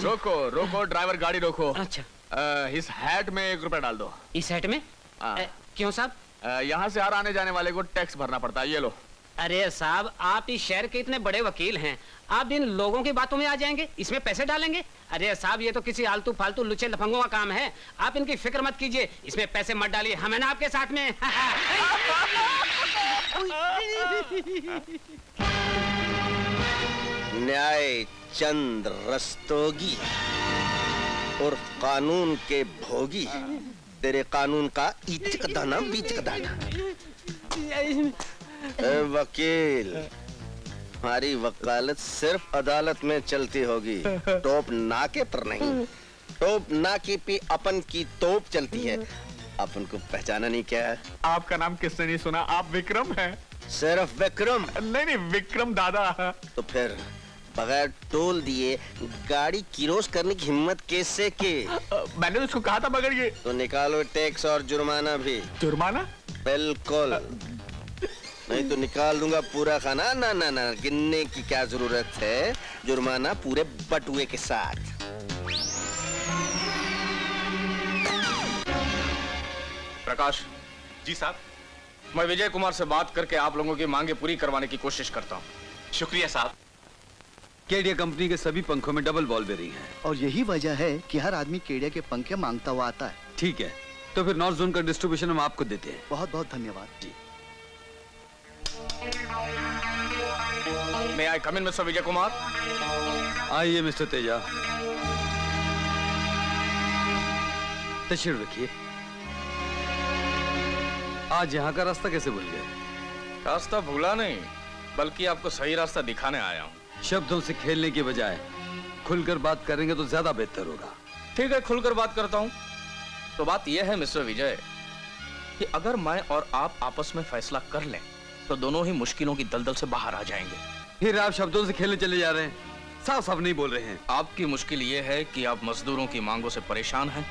रोको रोको, ड्राइवर गाड़ी रोको। अच्छा। इस हैट में 1 रुपया डाल दो। इस हैट में? क्यों साहब? यहाँ से हर आने जाने वाले को टैक्स भरना पड़ता है, ये लो। अरे साहब, आप इस शहर के इतने बड़े वकील हैं, आप इन लोगों की बातों में आ जाएंगे, इसमें पैसे डालेंगे? अरे साहब, ये तो किसी आलतू फालतू लुच्चे लफंगों का काम है, आप इनकी फिक्र मत कीजिए, इसमें पैसे मत डालिए, हम है ना आपके साथ में। न्याय चंद रस्तोगी और कानून के भोगी, तेरे कानून का इचक दाना बीचक दाना। वकील, हमारी वकालत सिर्फ अदालत में चलती होगी, टोप नाके पर नहीं। टोप नाके पे अपन की तोप चलती है। अपन को पहचाना नहीं क्या है? आपका नाम किसने नहीं सुना? आप विक्रम हैं। सिर्फ विक्रम? नहीं नहीं, विक्रम दादा। तो फिर बगैर टोल दिए गाड़ी किरोस करने की हिम्मत कैसे की? मैंने तो उसको कहा था, मगर ये तो निकालो टैक्स और जुर्माना भी। जुर्माना? बिल्कुल, नहीं तो निकाल दूंगा पूरा खाना। ना ना ना, गिनने की क्या जरूरत है, जुर्माना पूरे बटुए के साथ। प्रकाश जी साहब। मैं विजय कुमार से बात करके आप लोगों की मांगे पूरी करवाने की कोशिश करता हूँ। शुक्रिया साहब। केडिया कंपनी के सभी पंखों में डबल बॉल बेरिंग है, और यही वजह है कि हर आदमी केडिया के पंखे मांगता हुआ आता है। ठीक है, तो फिर नॉर्थ जोन का डिस्ट्रीब्यूशन हम आपको देते हैं। बहुत बहुत धन्यवाद जी। May I come in, mister Vijay Kumar? आइए मिस्टर तेजा, तशरीफ रखिए। आज यहाँ का रास्ता कैसे भूल गए? रास्ता भूला नहीं, बल्कि आपको सही रास्ता दिखाने आया हूँ। शब्दों से खेलने की बजाय खुलकर बात करेंगे तो ज्यादा बेहतर होगा। ठीक है, खुलकर बात करता हूँ। तो बात यह है मिस्टर विजय कि अगर मैं और आप आपस में फैसला कर लें तो दोनों ही मुश्किलों की दलदल से बाहर आ जाएंगे। फिर आप शब्दों से खेलने चले जा रहे हैं, साफ साफ नहीं बोल रहे हैं। आपकी मुश्किल ये है कि आप मजदूरों की मांगों से परेशान हैं,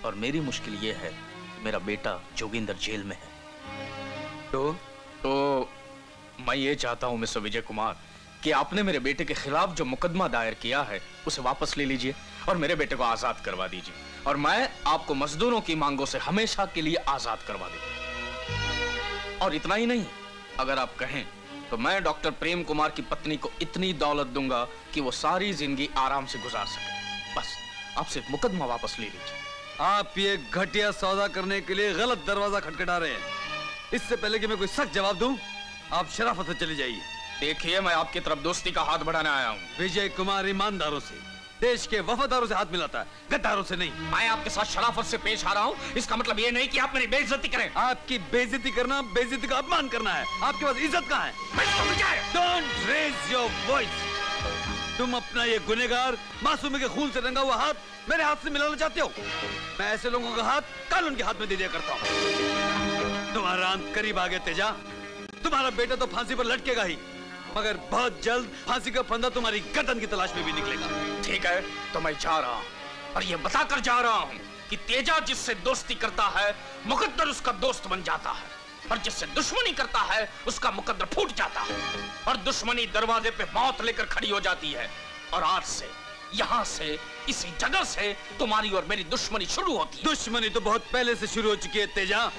और मेरी मुश्किल ये है मेरा बेटा जोगिंदर जेल में है। तो मैं ये चाहता हूं मिस्टर विजय कुमार कि आपने मेरे बेटे के खिलाफ जो मुकदमा दायर किया है उसे वापस ले लीजिए और मेरे बेटे को आजाद करवा दीजिए, और मैं आपको मजदूरों की मांगों से हमेशा के लिए आजाद करवा दूंगा। और इतना ही नहीं, अगर आप कहें तो मैं डॉक्टर प्रेम कुमार की पत्नी को इतनी दौलत दूंगा कि वो सारी जिंदगी आराम से गुजार सके। बस आप सिर्फ मुकदमा वापस ले लीजिए। आप ये घटिया सौदा करने के लिए गलत दरवाजा खटखटा रहे हैं। इससे पहले कि मैं कोई सख्त जवाब दूं, आप शराफत से चले जाइए। देखिए, मैं आपकी तरफ दोस्ती का हाथ बढ़ाने आया हूँ। विजय कुमार ईमानदारों से, देश के वफादारों से हाथ मिलाता है, गद्दारों से नहीं। मैं आपके साथ शराफत से पेश आ रहा हूँ, इसका मतलब ये नहीं कि आप मेरी बेइज्जती करें। आपकी बेइज्जती करना बेइज्जती का अपमान करना है। आपके पास इज्जत कहाँ है? Don't raise your voice। तुम अपना ये गुनहगार मासूमी के खून से रंगा हुआ हाथ मेरे हाथ से मिलाना चाहते हो? मैं ऐसे लोगों का हाथ कानून के हाथ में दे दिया करता हूँ। तुम्हारा अंत करीब आ गया तेजा। तुम्हारा बेटा तो फांसी पर लटकेगा ही, मगर बहुत जल्द फांसी का फंदा तुम्हारी गर्दन की तलाश में भी निकलेगा। ठीक है, तो मैं जा रहा हूँ और ये बताकर जा रहा हूँ कि तेजा जिससे दोस्ती करता है मुकद्दर उसका दोस्त बन जाता है, और जिससे दुश्मनी करता है उसका मुकद्दर फूट जाता है, और दुश्मनी दरवाजे पे मौत लेकर खड़ी हो जाती है। और आज से, यहाँ से, इसी जगह से तुम्हारी और मेरी दुश्मनी शुरू होती है। दुश्मनी तो बहुत पहले से शुरू हो चुकी है तेजा,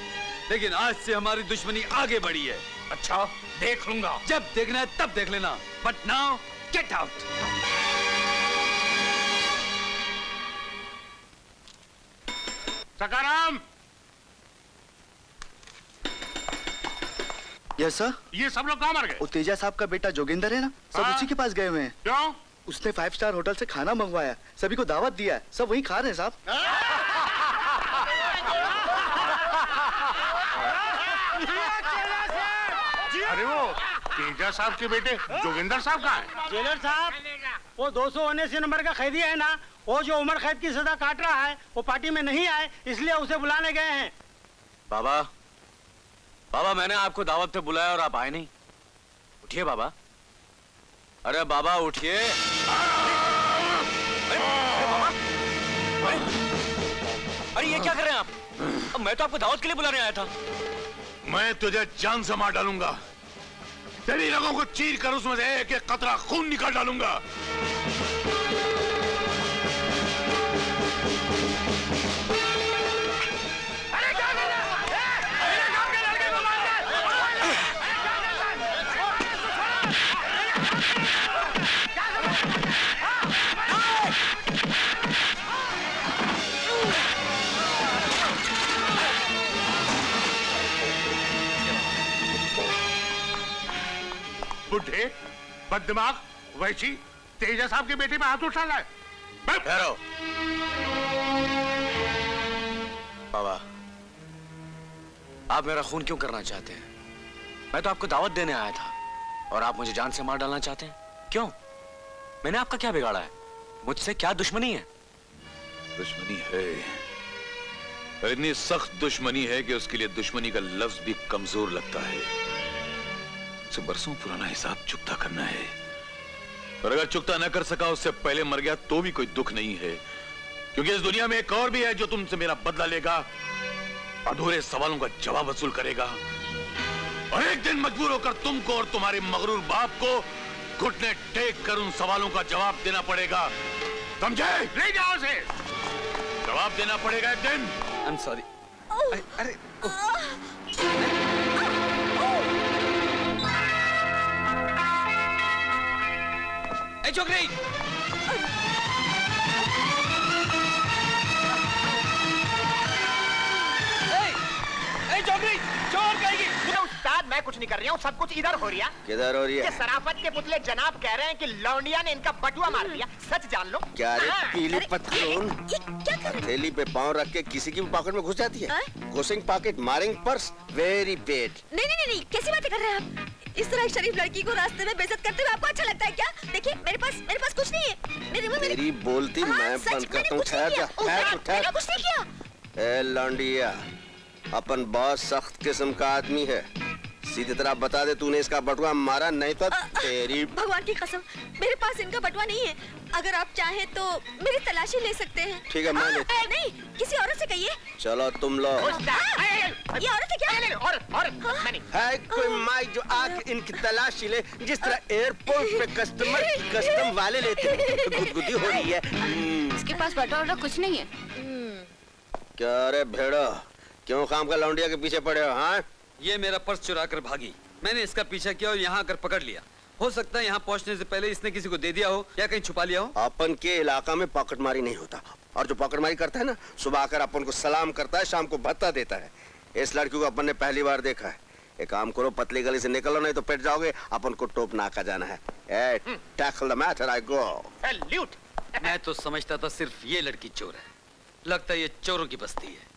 लेकिन आज से हमारी दुश्मनी आगे बढ़ी है। अच्छा, देख लूंगा। जब देखना है तब देख लेना, but now get out. Sakaram. Yes sir. ये सब लोग कहाँ मर गए? वो तेजा साहब का बेटा जोगिंदर है ना, सब उसी के पास गए हुए हैं। क्यों? उसने 5 स्टार होटल से खाना मंगवाया, सभी को दावत दिया है, सब वही खा रहे हैं साहब। अरे वो तेजा साहब के बेटे जोगिंदर साहब कहाँ हैं? जेलर साहब, वो 279 नंबर का कैदी है ना, वो जो उम्र कैद की सजा काट रहा है, वो पार्टी में नहीं आए, इसलिए उसे बुलाने गए हैं। बाबा, बाबा मैंने आपको दावत पे बुलाया और आप आए नहीं। उठिए बाबा। अरे बाबा उठिए। अरे ये क्या कर रहे हैं आप? मैं तो आपको दावत के लिए बुलाने आया था। मैं तुझे जान से मार डालूंगा, तेरी रगों को चीर कर उसमें से एक एक कतरा खून निकाल डालूंगा। बददिमाग वैसी तेजा साहब के बेटे पे हाथ उठा है। ठहरो बाबा, आप मेरा खून क्यों करना चाहते हैं? मैं तो आपको दावत देने आया था और आप मुझे जान से मार डालना चाहते हैं? क्यों? मैंने आपका क्या बिगाड़ा है? मुझसे क्या दुश्मनी है? दुश्मनी है, इतनी सख्त दुश्मनी है कि उसके लिए दुश्मनी का लफ्ज भी कमजोर लगता है। उसे बरसों पुराना हिसाब चुकता करना है, और अगर चुकता न कर सका, उससे पहले मर गया तो भी कोई दुख नहीं है, क्योंकि इस दुनिया में एक और भी है जो तुमसे मेरा बदला लेगा, अधूरे सवालों का जवाब वसूल करेगा, और एक दिन मजबूर होकर तुमको और तुम्हारे मगरूर बाप को घुटने टेक कर उन सवालों का जवाब देना पड़ेगा। समझे? ले जाओ उसे। जवाब देना पड़ेगा एक दिन। I'm sorry. अरे ए छोकरी, छोकरी चोर कहेगी। उस्ताद मैं कुछ नहीं कर रही हूँ, सब कुछ इधर हो रहा है। किधर हो रही ये है? सराफत के पुतले जनाब कह रहे हैं कि लौंडिया ने इनका बटुआ मार दिया। सच जान लो। क्या रे हाँ। पीली पतलून हथेली पे पाँव रख के किसी की भी पॉकेट में घुस जाती है? घुसेंगे पॉकेट, मारेंगे पर्स, वेरी पेड। नहीं, कैसी बातें कर रहे हैं आप? इस तरह एक शरीफ लड़की को रास्ते में बेइज्जत करते हुए आपको अच्छा लगता है क्या? देखिए मेरे पास कुछ नहीं है। मेरी बोलती मैं बंद करता हूँ। ठहर कुछ नहीं किया। ए लौंडिया, अपन बहुत सख्त किस्म का आदमी है, सीधी तरह बता दे तूने इसका बटुआ मारा नहीं तो तेरी। भगवान की कसम मेरे पास इनका बटुआ नहीं है। अगर आप चाहें तो मेरी तलाशी ले सकते हैं। ठीक है, मैं नहीं, किसी औरत से कहिए। चलो तुम लो। ये औरत है क्या? औरत है कोई माई जो आके इनकी तलाशी ले, जिस तरह एयरपोर्ट पे कस्टमर कस्टम वाले लेते हैं। तो गुदगुदी हो रही है। इसके पास बटुआ कुछ नहीं है। क्या रे भेड़ो, क्यों काम का लौंडिया के पीछे पड़े हो? हाँ, ये मेरा पर्स चुरा कर भागी, मैंने इसका पीछा किया और यहाँ आकर पकड़ लिया। हो सकता है यहाँ पहुँचने से पहले इसने किसी को दे दिया हो या कहीं छुपा लिया हो। अपन के इलाका में पॉकेटमारी नहीं होता, और जो पॉकेटमारी करता है ना, सुबह आकर अपन को सलाम करता है, शाम को भत्ता देता है। इस लड़की को अपन ने पहली बार देखा है। एक काम करो, पतली गली से निकलो नहीं तो पिट जाओगे। अपन को टोप नाका जाना है। Tackle the matter, I go. Salute. मैं तो समझता था सिर्फ ये लड़की चोर है, लगता है ये चोरों की बस्ती है।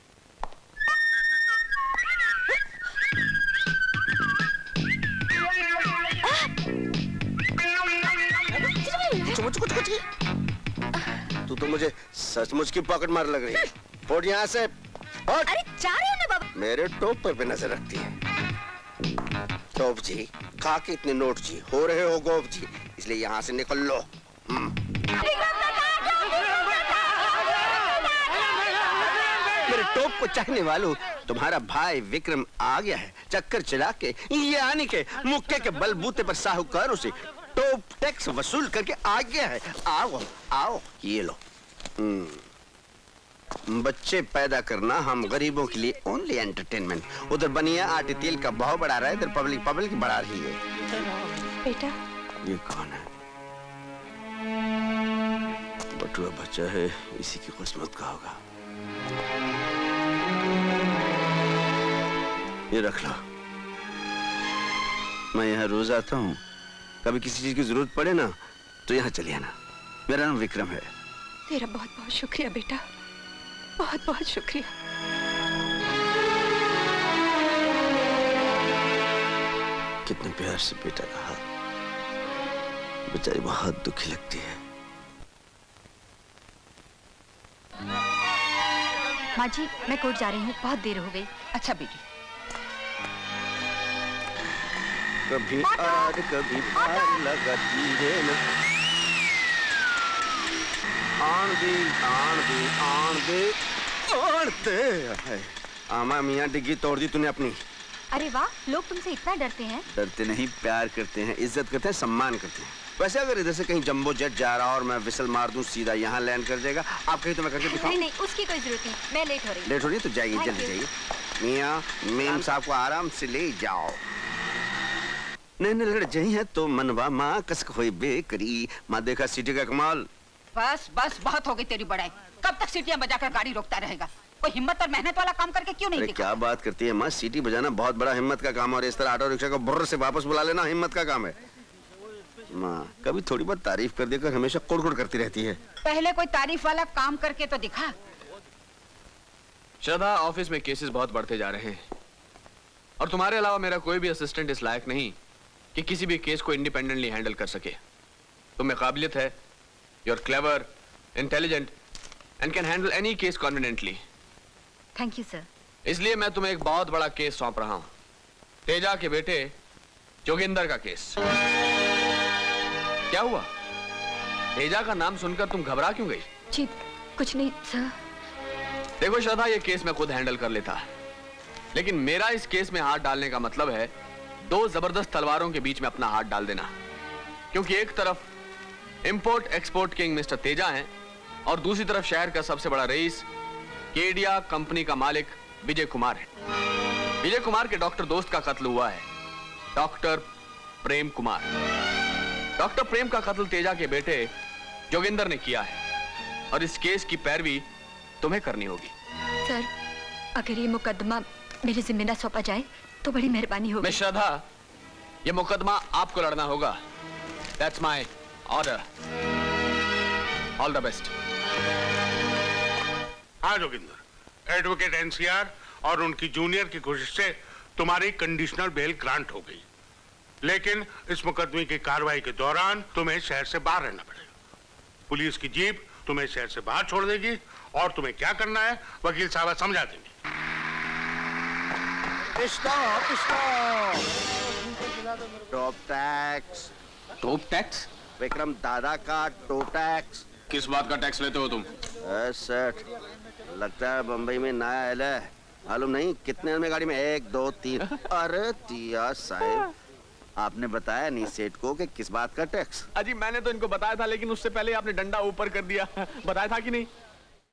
तू तो मुझे सचमुच की पॉकेट मार लग रही है। फोड़ यहाँ से। अरे जा रहे हो ना बाबा। मेरे टोप पर भी नजर रखती है। टोप जी, खा के इतने नोट जी हो रहे हो गोप जी, इसलिए यहाँ से निकल लो। मेरे टोप को चाहने वालों, तुम्हारा भाई विक्रम आ गया है। चक्कर चला के ये आने के मुक्के के बलबूते पर साहूकार उसे टोप टैक्स वसूल करके आ गया है। आओ आओ, ये लो। बच्चे पैदा करना हम गरीबों के लिए ओनली एंटरटेनमेंट। उधर बनिया आटे तेल का भाव बढ़ा रहा है, इधर पब्लिक बढ़ा रही है। बेटा, ये कौन है? बटुआ बच्चा है, इसी की किस्मत का होगा। ये रख लो, मैं यहाँ रोज आता हूँ। कभी किसी चीज की जरूरत पड़े ना तो यहाँ चले आना। मेरा नाम विक्रम है। तेरा बहुत बहुत शुक्रिया बेटा, बहुत बहुत शुक्रिया। कितने प्यार से बेटा कहा, बेचारी बहुत दुखी लगती है। माँ जी, मैं कोर्ट जा रही हूँ, बहुत देर हो गई। अच्छा बेटी। कभी आड़ कभी पार लगाती है ना। आण दे। आमा मियाँ डिग्गी तोड़ दी तूने अपनी। अरे वाह, लोग तुमसे इतना डरते हैं। डरते नहीं, प्यार करते हैं, इज्जत करते हैं, सम्मान करते हैं। वैसे अगर इधर से कहीं जंबो जेट जा रहा और मैं विसल मार दूं, सीधा यहाँ लैंड कर जाएगा। आप कहीं तो मैं करके दिखाऊं। नहीं, उसकी कोई जरूरत नहीं, मैं लेट हो रही हूँ। लेट हो रही है तो जाइए, जल्दी जाइए। मियाँ मेम साहब को आराम से ले जाओ। नहीं लड़ जाई है तो मनवा माँ कसक हुई बेकरी। माँ देखा सिटी का कमाल। बस बहुत हो गई तेरी बड़ाई। कब तक सीटियां बजाकर गाड़ी रोकता रहेगा? कोई हिम्मत और मेहनत वाला काम करके क्यों नहीं दिखा? क्या बात करती है माँ, सीटी बजाना बहुत बड़ा हिम्मत का काम है, और इस तरह ऑटो रिक्शा को बुर्र से वापस बुला लेना हिम्मत का काम है। माँ कभी थोड़ी बहुत तारीफ कर देकर हमेशा कुड़कुड़ करती रहती है। पहले कोई तारीफ वाला काम करके तो दिखा। श्रद्धा, ऑफिस में केसेस बहुत बढ़ते जा रहे हैं और तुम्हारे अलावा मेरा कोई भी असिस्टेंट इस लायक नहीं कि किसी भी केस को इंडिपेंडेंटली हैंडल कर सके। तुम में काबिलियत है, you are clever, intelligent and can handle any case confidently. Thank you sir. इसलिए मैं तुम्हें एक बहुत बड़ा केस सौंप रहा हूं, तेजा के बेटे जोगिंदर का केस। क्या हुआ? तेजा का नाम सुनकर तुम घबरा क्यों गई? जी कुछ नहीं सर। देखो श्रद्धा, ये केस मैं खुद हैंडल कर लेता, लेकिन मेरा इस केस में हाथ डालने का मतलब है दो जबरदस्त तलवारों के बीच में अपना हाथ डाल देना। क्योंकि एक तरफ import export king mister Teja हैं और दूसरी तरफ शहर का सबसे बड़ा रईस केडिया कंपनी का मालिक विजय कुमार है। विजय कुमार के डॉक्टर दोस्त का कत्ल हुआ है, डॉक्टर प्रेम कुमार। डॉक्टर प्रेम का कत्ल तेजा के बेटे जोगिंदर ने किया है और इस केस की पैरवी तुम्हें करनी होगी। सर अगर ये मुकदमा मेरे जिम्मे न सौंपा जाए तो बड़ी मेहरबानी होगी। मिस श्रद्धा, ये मुकदमा आपको लड़ना होगा। That's my order. All the best. हाँ जोगिंदर, एडवोकेट एनसीआर और उनकी जूनियर की कोशिश से तुम्हारी कंडीशनल बेल ग्रांट हो गई, लेकिन इस मुकदमे की कार्रवाई के दौरान तुम्हें शहर से बाहर रहना पड़ेगा। पुलिस की जीप तुम्हें शहर से बाहर छोड़ देगी और तुम्हें क्या करना है वकील साहब समझा देंगे। Top tax. Top tax? Vikram दादा का टॉप टैक्स। किस बात का टैक्स लेते हो तुम? सेठ, लगता है बम्बई में नया आया है। मालूम नहीं कितने में गाड़ी में? 1 2 3। अरे तिया साहब, आपने बताया नहीं सेठ को कि किस बात का टैक्स? अजी मैंने तो इनको बताया था, लेकिन उससे पहले आपने डंडा ऊपर कर दिया। बताया था कि नहीं?